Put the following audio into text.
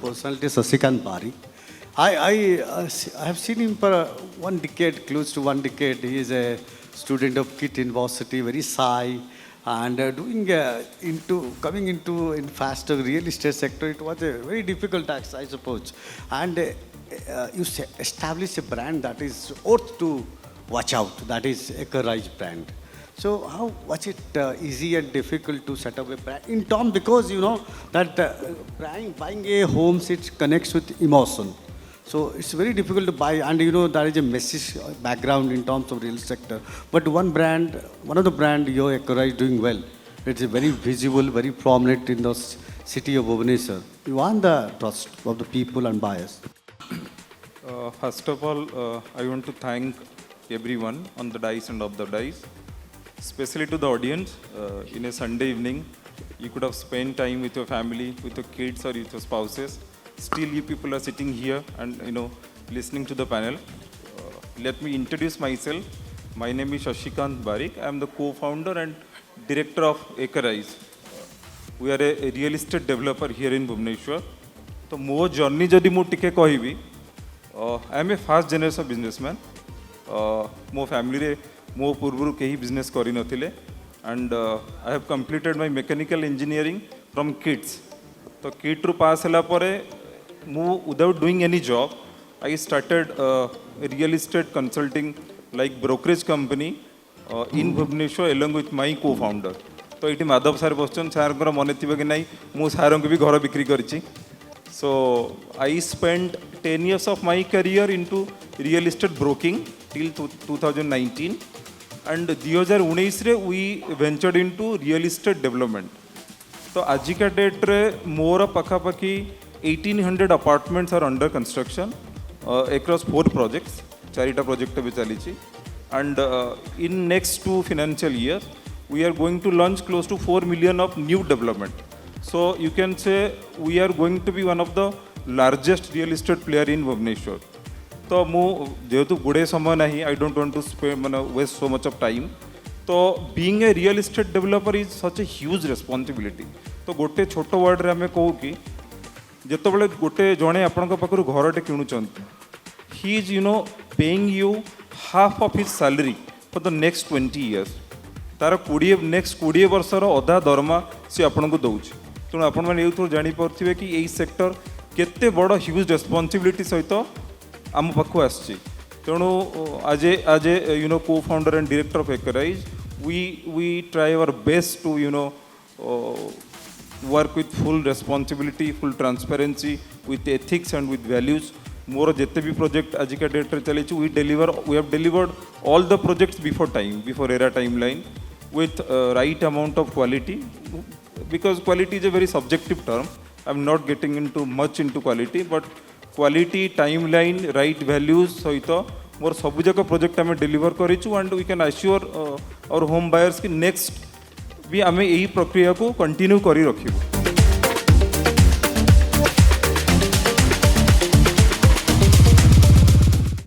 personality Sasikant Bari. I have seen him for 1 decade, close to 1 decade. He is a student of KIT University, very shy, and doing coming into in faster real estate sector. It was a very difficult task, I suppose. And establish a brand that is worth to watch out. That is Rise brand. So how was it easy and difficult to set up a brand in terms, because you know that buying a home, it connects with emotion. So it's very difficult to buy, and you know there is a message background in terms of real sector. But one of the brand your Rise doing well. It's very visible, very prominent in the city of Bhubaneswar. You won the trust of the people and buyers. First of all, I want to thank everyone on the dice and off the dice, especially to the audience. In a Sunday evening, you could have spent time with your family, with your kids or with your spouses. Still, you people are sitting here and listening to the panel. Let me introduce myself. My name is Shashikant Barik. I am the co-founder and director of Rise. We are a real estate developer here in Bhubaneswar. So, my journey jodi mu tike kahibi. I am a first generation businessman. Mo family re mo purvuru kehi business kari nathile, and I have completed my mechanical engineering from KITS. So KIT ru pass hela pore mu without doing any job, I started a real estate consulting like brokerage company in Bhubaneswar along with my co-founder. तो ये Madhav sir बसचन sir को मन थी कि नहीं मु sir को भी घर बिक्री करी. So I spent 10 years of my career into real estate broking till 2019, and 2019 रे we ventured into real estate development. तो आज का डेट रे मोर पखापाखि 1800 apartments are under construction across 4 projects. 4टा project भी चली, and in next 2 financial years we are going to launch close to 4 million of new development. So you can say we are going to be one of the largest real estate player in Bhubaneswar. तो मु जेहेतु गुड़े समय नहीं, I don't want to spend waste so much of time. तो being a real estate developer is such a huge responsibility. तो गोटे छोट वर्ड रे हमें कहू कि जिते बड़े गोटे जड़े आपण पाखु घरटे किणुंट, he is paying you half of his salary for the next 20 years. तार नेक्स्ट 20 वर्षर अधा दरमा सी आपन को दौर. तेणु आपण मैंने ये जानीपे कि यही सेक्टर केते बड़ ह्यूज रेस्पॉन्सिबिलिटी सहित आम पाखु आसी. तेणु आज ए को founder and director of Rise, we try our best to work with full responsibility, full transparency, with ethics and with values. मोर जिते भी प्रोजेक्ट आज का डेट रे चली, we have delivered all the projects before time, before era timeline, with right amount of quality, because quality is a very subjective term. I am not getting into much into quality, but quality, timeline, right values सहित मोर सबु जाक project आम deliver करिछु, and we can assure our home buyers कि next भी आम यही प्रक्रिया को कंटिन्यू करी रखिबु.